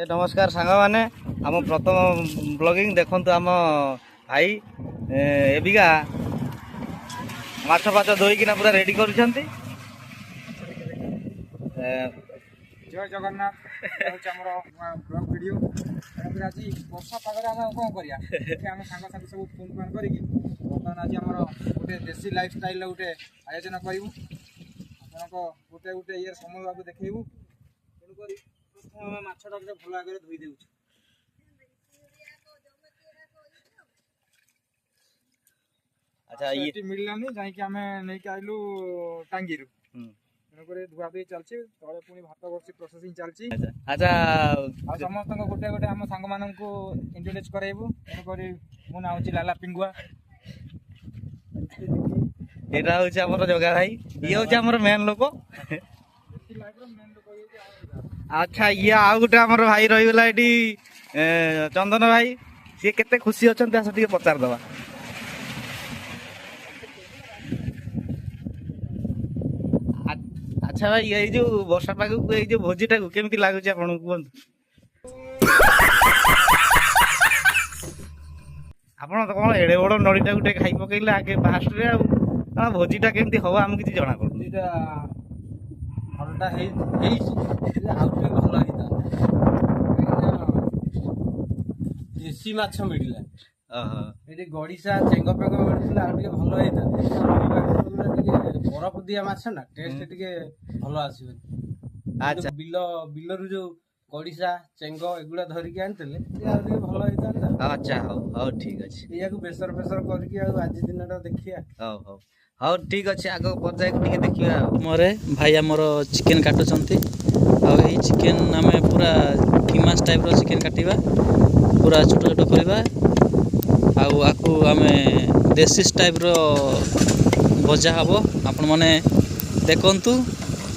नमस्कार सांग मैंने आम प्रथम ब्लॉगिंग देखु आम भाई एबिका माछ फाच धोईकिना पूरा रेडी कर जय जगन्नाथ ब्लॉग वीडियो आज वर्षा पागे आम कौन करा आम सांग साथी सब फोन फान करी बर्तमान आज आम गोटे देसी लाइफ स्टाइल गोटे आयोजन करूँ आप गोटे गोटे ये समय बाबू देखू तेणुक प्रथम आम माछटा भल आगे धोई दे अच्छा ये मिललानी जाकि आम नहीं आइलु टांगी तेणुक धुआ धुई चलती तले पुणी भात बसी प्रोसेसिंग चलती अच्छा समस्त गोटे गोटे आम सांग मान इंट्रोड्यूस कराइबू तेणुक मो ना हूँ लाला पिंगुआ यहाँ हूँ जगा भाई ये हूँ मेन लोक अच्छा ये आउ गोटे आम भाई रहीगला ये चंदन भाई सी केते खुशी अच्छा टे पचार दवा अच्छा भाई ये जो वर्षा पाग को ये जो भोजीटा को केमती लगुच आप ଆପଣ ତ କଣ ଏଡେ ବଡ ନଡିଟା ଗୋଟେ ଖାଇ ପକେଇଲେ ଆଗେ ଫାଷ୍ଟରେ ଆଉ ଭୋଜିଟା କେମିତି ହବ ଆମକୁ କିଛି ଜଣା ପଡୁନି। ଏଇଟା ଭଲଟା ହେଇଛି ଆଉ ଟିକେ ଭଲ ହେଇଥାନ୍ତା ଦେଶୀ ମାଛ ମିଳିଲା ଏଠି ଗଡିଶା ଚେଙ୍ଗ ଫେଙ୍ଗ ମିଳୁଥିଲା ଆଉ ଟିକେ ଭଲ ହେଇଥାନ୍ତା ଟିକେ ବରଫ ଦିଆ ମାଛ ନା ଟେଷ୍ଟ ଟିକେ ଭଲ ଆସିବ। ଆଚ୍ଛା ବିଲରୁ ଯୋଉ ଗଡିଶା ଚେଙ୍ଗ ଏଗୁଡା ଧରିକି ଆଣିଥିଲେ ଆଉ ଟିକେ ଭଲ ହେଇଥାନ୍ତା। ଆଚ୍ଛା ହଉ ହଉ ଠିକ ଅଛି ଏହାକୁ ବେସର ଫେସର କରିକି ଆଉ ଆଜି ଦିନଟା ଦେଖିବା। ହଉ ହଉ ହଉ ଠିକ ଅଛି ଆଗ ପର୍ଯ୍ୟାୟକୁ ଟିକେ ଦେଖିବା ଆଉ मोरे भाई आमर चिकेन काटुचंती आ एही चिकेन आमे पूरा फीमास टाइप रो चिकेन काटिबा पूरा छोट छोट करबा आ आकु आमे देसी टाइप रो भजा हबो आपण माने देखंतु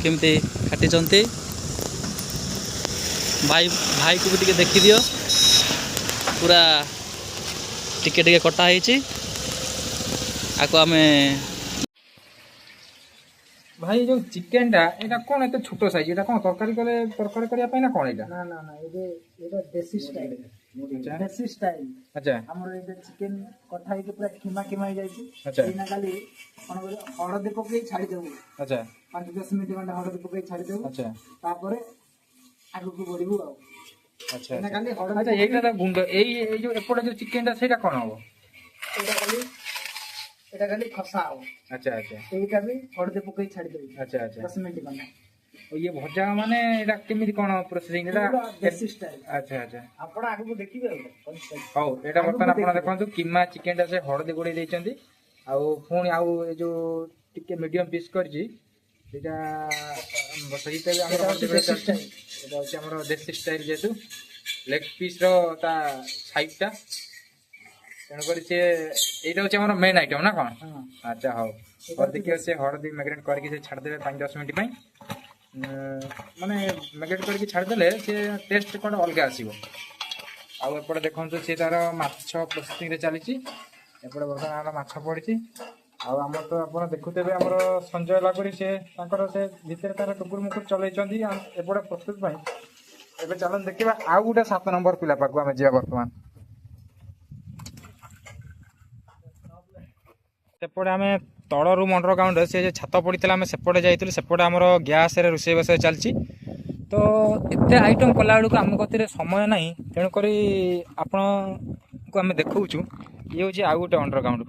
केमती काटिचंती भाई भाई को भी टिके देखि दियो पूरा टिके टिके कटा ହେଇଛି आकु आमे भाई जो चिकेन टा एटा कोन एते छोटो साइज एटा कोन तरकारी करिया पय ना कोन एटा ना ना ना एटा देसी स्टाइल देसी स्टाइल अच्छा हमर एटा चिकेन कठाई के पूरा खिमा खिमा हो जाई अच्छा एना खाली कोन हळदी पकई छाडी देबो अच्छा 5-10 मिनिट घंटा हळदी पकई छाडी देबो अच्छा तापरे आगु को बढिबो आ अच्छा एना खाली हळदी अच्छा एटा गुंड एई जो एपटे जो चिकेन टा सेटा कोन हो एटा खाली खसा हो अच्छा अच्छा एटा भी हळदी पकई छाडी देबो अच्छा अच्छा 10 मिनिट घंटा ये भजा माने एटा केमिति कोन प्रोसेसिंग एटा देसी स्टाइल अच्छा अच्छा आपण आगु देखिबे हौ एटा बर्तन आपण देखंतु किमा चिकेन टा से हळदी गोडी दैचंती आ पुणी आउ ए जो टिके मीडियम पीस करजी एटा सहित हमर देसी स्टाइल एटा होची हमर देसी स्टाइल जेतु लेग पीस रो ता साइड टा तेणु करी से एटा होची हमर मेन आइटम ना कोन अच्छा हौ और देखियो से हळदी मैग्नेट करके से छाड़ देबे 5-10 मिनिट पई माने मैग्नेट करके छाड़ देले से टेस्ट कोन अलगा आसीबो आ एपटे देखंतु से तार माछ प्रोसेसिंग रे चलीची एपटे बर्तमान आला माछ पड़ीची आ हमर तो आपण देखुतेबे हमर संजय लागरी से तांकर से भीतर तार टुकुर मुकुर चलैचंदी एपटे प्रस्तुत पई एबे चलन देखिबा आ गुटा 7 नंबर पिला पाकु हम जिया वर्तमान सेपटे आम तलू अंडरग्राउंड से छात पड़ा आम सेपटे जाइलु सेपटे आमर गैस रोषे बस चलती तो एत आइटम कला बेलू आम गति समय ना तेणुक आपण को आम देखु ये हूँ आउ गोटे अंडरग्राउंड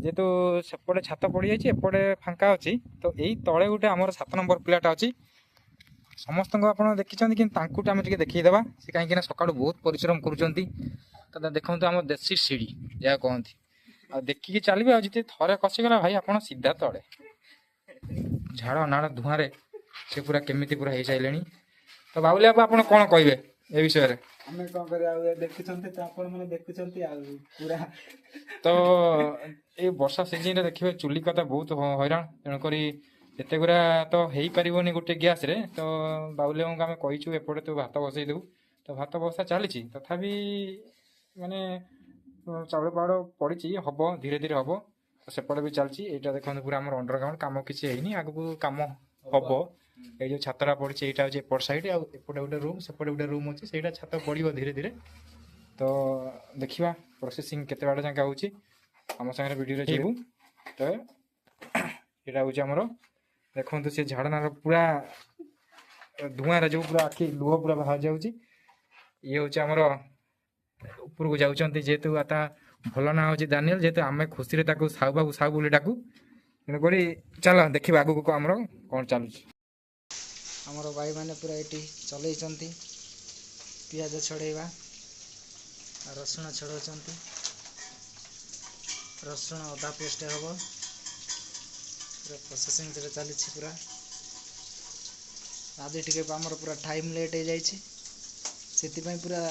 जेहेतु सेपटे छात पड़ जाए एपटे फांका अच्छी तो यही तले गोटे आम 7 नंबर पिलाटा अच्छी समस्त आप देखी कि आम देखीदे सी कहीं सका बहुत परिश्रम कर देखते आम देसी सीढ़ी जहाँ कहती आ देखिकी चलिए आते थरे कसीगला भाई आप सीधा तले झाड़ नाड़ धुआं से पूरा केमिति पूरा हो सारे तो बाबुली आप कौन कहे ए विषय हमें कौन कर देखुंत तो आपण मैंने देखुंत पूरा तो ये वर्षा सीजन देखिए चुली कथा बहुत हैरान तेणुक एत गुरा तो हो पारनि गोटे गैस रे तो बाबुली आम कहीचु एपटे तू भात बसई देबू तो भात बसा चली तथापि माने चाउल पाउड पड़ी हम धीरे धीरे हम तो सेपटे भी चलती यहाँ देखते पूरा आम अंडरग्राउंड कम किसी आगू कम हम এই যে ছাতটা পড়ছে এইটা হচ্ছে এপট সাইড ଆଉ ଏପଟେ ଗୋଟେ ରୁମ୍ ସେପଟେ ଗୋଟେ ରୁମ୍ ଅଛି ସେଇଟା ଛାତ ପଡ଼ିବ ଧୀରେ ଧୀରେ ତ ଦେଖିବା ପ୍ରୋସେସିଂ କେତେ ବାଟ ଯାଙ୍କା ହେଉଛି ଆମ ସାଙ୍ଗରେ ଭିଡ଼ିଓରେ ଯିବୁ ତ ଏଇଟା ହେଉଛି ଆମର ଦେଖନ୍ତୁ ସେ ଝାଡ଼ନାର ପୁରା ଧୂଆଁରେ ଯେଉଁ ପୁରା ଆଖି ଲୁହ ପୁରା ବାହାରି ଯାଉଛି ଇଏ ହେଉଛି ଆମର ଉପରକୁ ଯାଉଛନ୍ତି ଯେହେତୁ ତା ଭଲ ନାଁ ହେଉଛି ଦାନିଏଲ ଯେହେତୁ ଆମେ ଖୁସିରେ ତାକୁ ସାହୁ ବାବୁ ସାହୁ ବୋଲି ଡାକୁ ତେଣୁକରି ଚାଲ ଦେଖିବା ଆଗକୁ ଆମର କ'ଣ ଚାଲୁଛି ଆମର ଭାଇମାନେ ପୁରା ଏଠି ଚଲେଇଛନ୍ତି ପିଆଜ ଛଡ଼େଇବା ଆଉ ରସୁଣ ଛଡ଼ଉଛନ୍ତି ରସୁଣ ଅଦା ପେଷ୍ଟ ହେବ ପୁରା ପ୍ରୋସେସିଂ ସେଟା ଚାଲିଛି ପୁରା ଆଜି ଟିକେ ଆମର ପୁରା ଟାଇମ୍ ଲେଟ୍ ହେଇଯାଇଛି ସେଥିପାଇଁ ପୁରା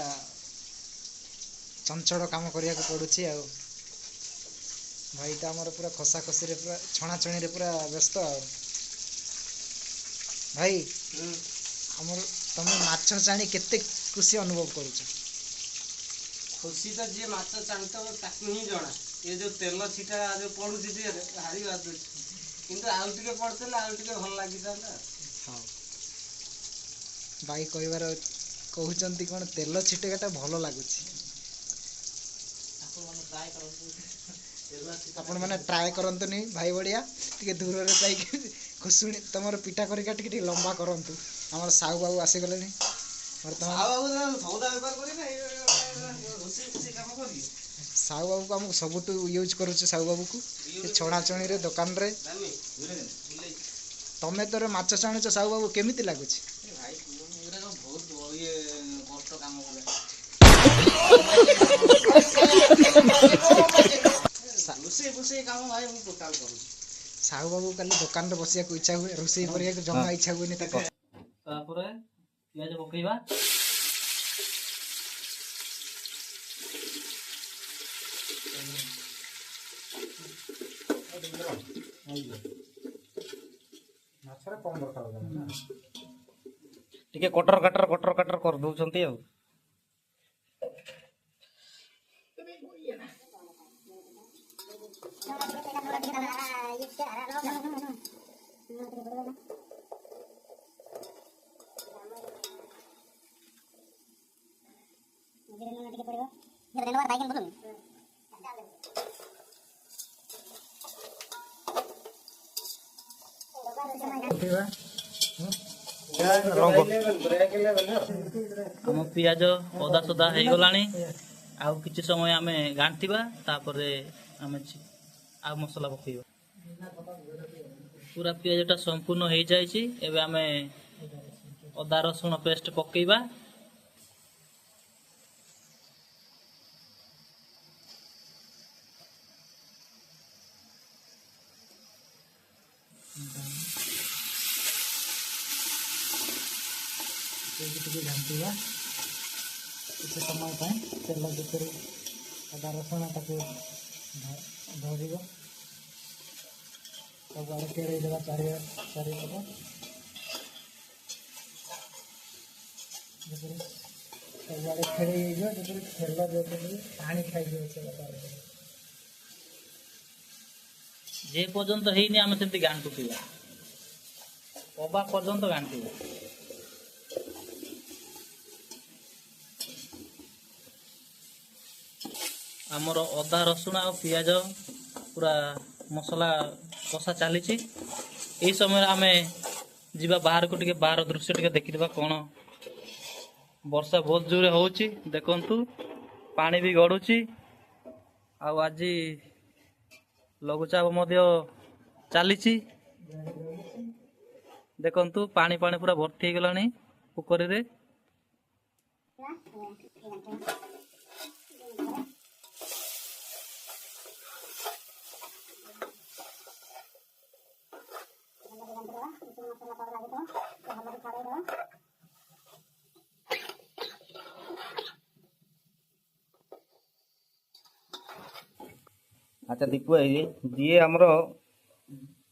ଚଞ୍ଚଳ କାମ କରିବାକୁ ପଡ଼ୁଛି ଆଉ ଭାଇଟା ଆମର ପୁରା ଖସାଖସିରେ ପୁରା ଛଣାଛଣିରେ ପୁରା ବ୍ୟସ୍ତ ଆଉ ଭାଇ ଆମର ତମେ ମାଛ ଛାଣି କେତେ ଖୁସି ଅନୁଭବ କରୁଛ ଖୁସି ତ ଯିଏ ମାଛ ଚାଣିଥିବ ତାକୁ ହିଁ ଜଣା ଏ ଯୋଉ ତେଲ ଛିଟା ଯୋଉ ପଡୁଛି ଦିହରେ ଭାରି ବାଧୁଛି କିନ୍ତୁ ଆଉ ଟିକେ ପଡିଥିଲେ ଆଉ ଟିକେ ଭଲ ଲାଗିଥାନ୍ତା ହଁ ଭାଇ କହିବାର କହୁଛନ୍ତି କ'ଣ ତେଲ ଛିଟକାଟା ଭଲ ଲାଗୁଛି ଆପଣମାନେ ଟ୍ରାଏ କରନ୍ତୁନି ଭାଇ ବଢ଼ିଆ ଟିକେ ଦୂରରେ ଯାଇକି ଖୁସୁଣି ତମର ପିଠା କରିକା ଟିକେ ଟିକେ ଲମ୍ବା କରନ୍ତୁ ଆମର ସାହୁ ବାବୁ ଆସିଗଲେଣି ବର୍ତ୍ତମାନ ସାହୁ ବାବୁକୁ ଆମକୁ ସବୁଠୁ ୟୁଜ୍ କରୁଛୁ ସାହୁ ବାବୁକୁ ସେ ଛଣାଛଣିରେ ଦୋକାନରେ ତମେ ତୋର ମାଛ ଛାଣୁଛ ସାହୁ ବାବୁ କେମିତି ଲାଗୁଛି ସାହୁ ବାବୁ କାଲି ଦୋକାନରେ ବସିବାକୁ ଇଚ୍ଛା ହୁଏ ରୋଷେଇ କରିବାକୁ ଜମା ଇଚ୍ଛା ହୁଏନି ତାକୁ ତାପରେ ପିଆଜ ପକେଇବା ଟିକେ କଟର କାଟର କରିଦଉଛନ୍ତି ଆଉ ଆମ ପିଆଜ ଅଦା ସଦା ହେଇଗଲାଣି ଆଉ କିଛି ସମୟ ଆମେ ଘାଣ୍ଟିବା ତାପରେ ଆମେ ଆଉ ମସଲା ପକେଇବା ପୁରା ପିଆଜଟା ସମ୍ପୂର୍ଣ୍ଣ ହେଇଯାଇଛି ଏବେ ଆମେ ଅଦା ରସୁଣ ପେଷ୍ଟ ପକେଇବା ଟିକେ ଘାଣ୍ଟିବା କିଛି ସମୟ ପାଇଁ ତେଲ ଭିତରେ ଅଦା ରସୁଣ ତାକୁ ଧରିବ ସବୁଆଡ଼େ କେଳେଇ ଦେବା ଚାରିପଟ ସବୁଆଡ଼େ ଖେଳେଇ ହେଇଯିବ ଯେପରି ତେଲ ଯେପରି ପାଣି ଖାଇଯିବ ସେ ଯେ ପର୍ଯ୍ୟନ୍ତ ହେଇନି ଆମେ ସେମିତି ଘାଣ୍ଟୁଥିବା ଅବା ପର୍ଯ୍ୟନ୍ତ ଘାଣ୍ଟିବା ଆମର ଅଦା ରସୁଣ ଆଉ ପିଆଜ ପୁରା ମସଲା କଷା ଚାଲିଛି ଏହି ସମୟରେ ଆମେ ଯିବା ବାହାରକୁ ଟିକେ ବାହାର ଦୃଶ୍ୟ ଟିକେ ଦେଖିଦେବା କ'ଣ ବର୍ଷା ବହୁତ ଜୋରେ ହେଉଛି ଦେଖନ୍ତୁ ପାଣି ବି ଗଡ଼ୁଛି ଆଉ ଆଜି ଲଘୁଚାପ ମଧ୍ୟ ଚାଲିଛି ଦେଖନ୍ତୁ ପାଣି ପୁରା ଭର୍ତ୍ତି ହେଇଗଲାଣି ପୋଖରୀରେ ଆଚ୍ଛା ଦୀପୁ ଭାଇ ଯିଏ ଆମର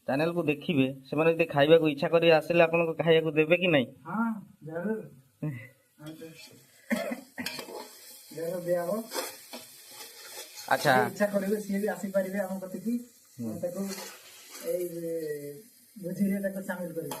ଚ୍ୟାନେଲକୁ ଦେଖିବେ ସେମାନେ ଯଦି ଖାଇବାକୁ ଇଚ୍ଛା କରି ଆସିଲେ ଆପଣଙ୍କୁ ଖାଇବାକୁ ଦେବେ କି ନାହିଁ ଆଚ୍ଛା ଇଚ୍ଛା କରିବେ ସିଏ ବି ଆସିପାରିବେ ଆମ କତିକି ତାକୁ ଏଇ ଭୋଜିରେ ତାକୁ ସାମିଲ କରିବେ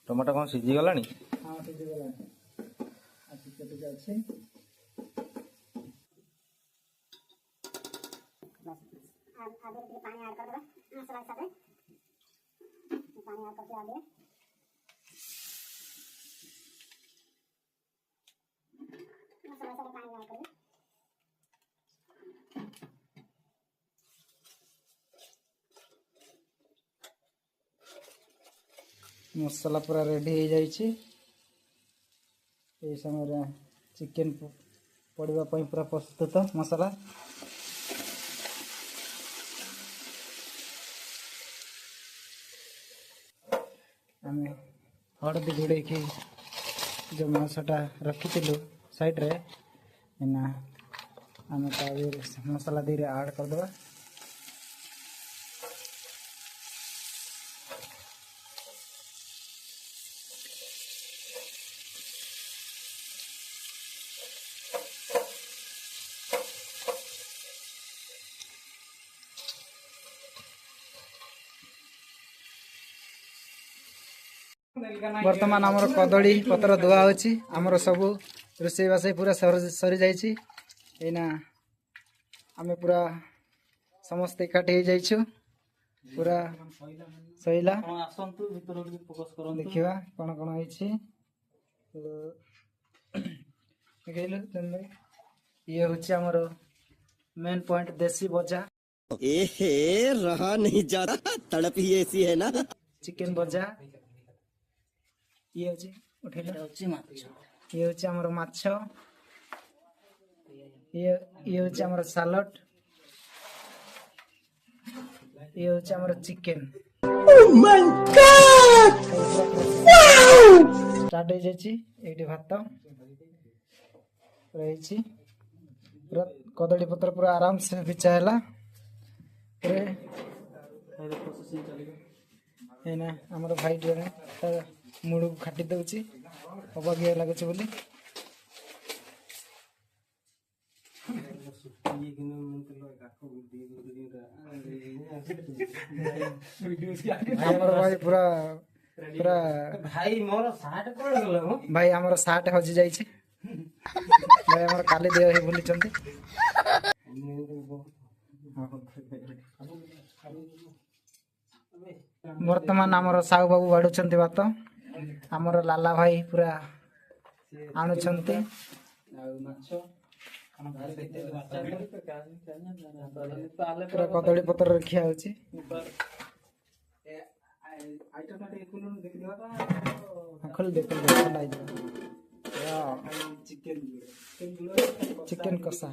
ଟମାଟୋ କ'ଣ ସିଝିଗଲାଣି? ହଁ ସିଝିଗଲାଣି ଆଉ ଟିକେ ଟିକେ ଅଛି। ମସଲା ପୁରା ରେଡି ହେଇଯାଇଛି। এই ସମୟରେ ଚିକେନ୍ ପଡ଼ିବା ପାଇଁ ପୁରା ପ୍ରସ୍ତୁତ ମସଲା। ଆମେ ହଳଦୀ ଘୋଡ଼େଇକି ଯେଉଁ ମାଂସଟା ରଖିଥିଲୁ ସାଇଡ଼୍ରେ ଏଇନା ଆମେ ତା ମସଲା ଧୀରେ ଆଡ଼୍ କରିଦେବା। ବର୍ତ୍ତମାନ ଆମର କଦଳୀ ପତ୍ର ଧୁଆ ହେଉଛି। ଆମର ସବୁ ରୋଷେଇବାସ ପୁରା ସରିଯାଇଛି। ଏଇନା ଆମେ ପୁରା ସମସ୍ତେ ଏକାଠି ହେଇଯାଇଛୁ। ପୁରା ସଇଲା। ଆସନ୍ତୁ ଭିତରକୁ ଟିକେ ଫୋକସ୍ କରନ୍ତୁ। ଦେଖିବା କ'ଣ କ'ଣ ହେଇଛି। ଇଏ ହେଉଛି ଆମର मेन पॉइंट देसी भजा। एहे रहा नहीं जाता, तड़प ही ऐसी है ना। चिकन भजा ये होची उठेला ये होची हमर माछ ये होची हमर सैलड ये होची हमर chicken. Oh my God wow start हो जाची एठी भात रहिची पूरा कदली पत्र पूरा आराम से बिछाएला एना हमर भाई जने मुड़ खाटी दउची अबागिया लागछ बोली हमर भाई पूरा पूरा भाई मोर साट कोड गलो भाई हमर साट हजि जाई छी भाई हमर काली देह हे बोली चंती वर्तमान हमर साहू बाबू बाडुचंती बात हमर लाला भाई पूरा आणुचंती पूरा कदली पत्र रखिया होची खोल दे चिकन कसा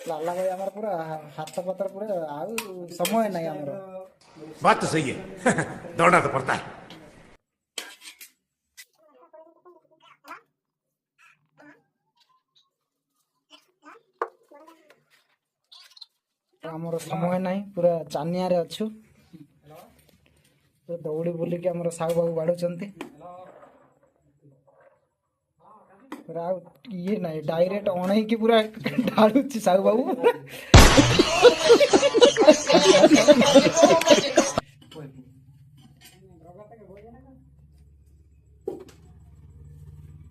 लाला भाई हमारा पूरा हाथ पत्र पूरा आउ समय नहीं हमारा बात तो सही है दौड़ना तो पड़ता है। हमर समय नहीं पूरा चानिया रे अच्छु तो दौड़ी बुली के हमर साहू बाबू बाडुचंती पूरा ये नहीं डायरेक्ट ओणे की पूरा ढालुची साहू बाबू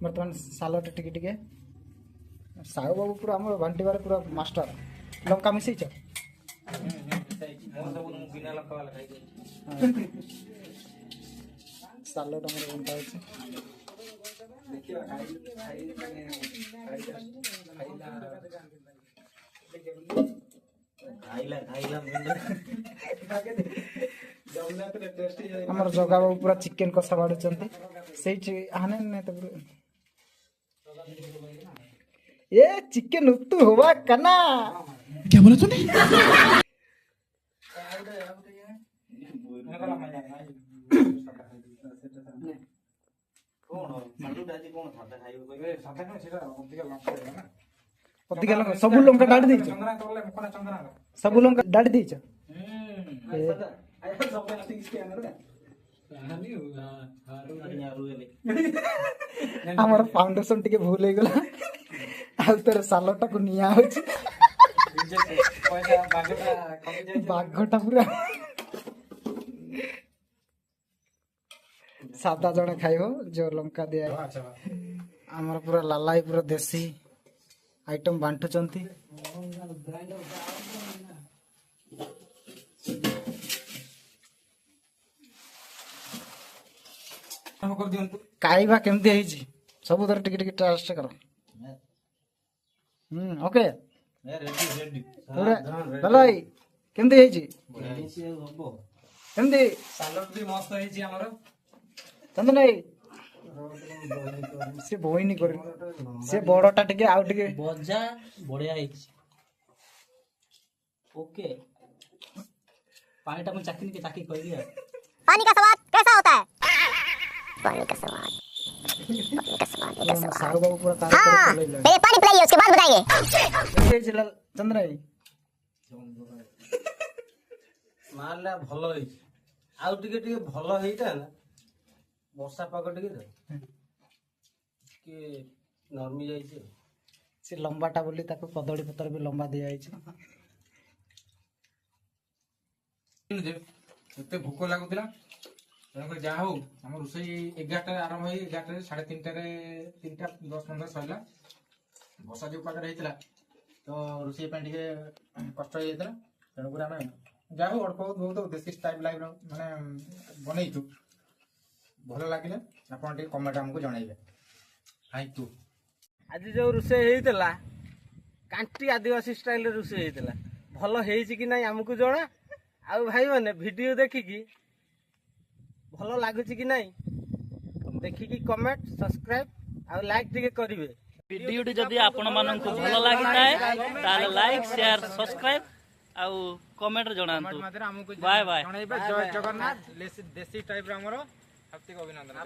बर्तमान सालट टिके टिके साहू बाबू पूरा हमर बांटी बारे पूरा मास्टर लंका मिसई छ सालट हमर बनता है हमर जगह बाबू पूरा चिकन कसा बाडुचंती सेही आने ने तो ये चिकन उत्तु होवा कना क्या बोला तूने? ଅଧିକା ଲଙ୍କା ସବୁ ଲଙ୍କା ଡାଡ଼ି ଦେଇଛ ସବୁ ଲଙ୍କା ଡାଡ଼ି ଦେଇଛ ଆମର ଫାଉଣ୍ଡେସନ ଟିକେ ଭୁଲ ହେଇଗଲା ଆଉ ତୋର ସାଲଟାକୁ ନିଆ ହଉଛି ବାଘଟା ପୁରା ସାଧା ଜଣେ ଖାଇବ ଯୋଉ ଲଙ୍କା ଦିଆ ଆମର ପୁରା ଲାଲାଇ ପୁରା ଦେଶୀ ଆଇଟମ ବାଣ୍ଟୁଛନ୍ତି। ଖାଇବା କେମିତି ହେଇଛି ସବୁଥର ଟିକେ ଟିକେ ଟେଷ୍ଟ କର। ଓକେ ଭଲ ଭାଇ କେମିତି ହେଇଛି କେମିତି ସାଲଡ ବି ମସ୍ତ ହେଇଛି ଆମର। ଚନ୍ଦନ ଭାଇ ସେ ବୋଇନି କରି ସେ ବଡଟା ଟିକେ ଆଉ ଟିକେ ଭଜା ବଢିଆ ହେଇଛି। ଓକେ ପାଣିଟା ମୁଁ ଚାଖି କହିବି ଆଉ। पानी का स्वाद कैसा होता है? ସାହୁ ବାବୁ ପୁରା हाँ, पहले पानी पिलाइए उसके बाद बताइए। ଚନ୍ଦ୍ର ଭାଇ ମାଲଟା ଭଲ ହେଇଛି ଆଉ ଟିକେ ଟିକେ ଭଲ ହେଇଥାନ୍ତା ବର୍ଷା ପାଗ ଟିକେ ନର୍ମି ଯାଇଛି। ସେ ଲମ୍ବାଟା ବୋଲି ତାକୁ କଦଳୀ ପତ୍ର ବି ଲମ୍ବା ଦିଆଯାଇଛି। ଏତେ ଭୋକ ଲାଗୁଥିଲା ତେଣୁକରି ଯାହା ହଉ ଆମ ରୋଷେଇ 11ଟାରେ ଆରମ୍ଭ ହେଇ 11ଟାରେ 3:30ରେ 3ଟା 10-15 ସରିଲା। ବର୍ଷା ଯୋଉ ପାଗରେ ହେଇଥିଲା ତ ରୋଷେଇ ପାଇଁ ଟିକେ କଷ୍ଟ ହେଇଯାଇଥିଲା ତେଣୁକରି ଆମେ ଯାହା ହଉ ଅଳ୍ପ ବହୁତ ଦେଶୀ ଷ୍ଟାଇଲ ଲାଇଫର ମାନେ ବନେଇଛୁ। ଭଲ ଲାଗିଲେ ଆପଣ ଟିକେ କମେଣ୍ଟ ଆମକୁ ଜଣେଇବେ। Thank you. ଆଜି ଯୋଉ ରୋଷେଇ ହେଇଥିଲା କାଣ୍ଟି ଆଦିବାସୀ ଷ୍ଟାଇଲରେ ରୋଷେଇ ହେଇଥିଲା ଭଲ ହେଇଛି କି ନାହିଁ ଆମକୁ ଜଣା। ଆଉ ଭାଇମାନେ ଭିଡ଼ିଓ ଦେଖିକି ଭଲ ଲାଗୁଛି କି ନାହିଁ ଦେଖିକି କମେଣ୍ଟ ସବସ୍କ୍ରାଇବ ଆଉ ଲାଇକ୍ ଟିକେ କରିବେ। ଭିଡ଼ିଓଟି ଯଦି ଆପଣମାନଙ୍କୁ ଭଲ ଲାଗିଥାଏ ତାହେଲେ ଲାଇକ୍ ସେୟାର ସବସ୍କ୍ରାଇବ ଆଉ କମେଣ୍ଟରେ ଜଣାନ୍ତୁ। Bye bye. ଜଣେଇବା ଜୟ ଜଗନ୍ନାଥ ଦେଶୀ ଟାଇପର ଆମର ହାର୍ଦ୍ଦିକ ଅଭିନନ୍ଦନ।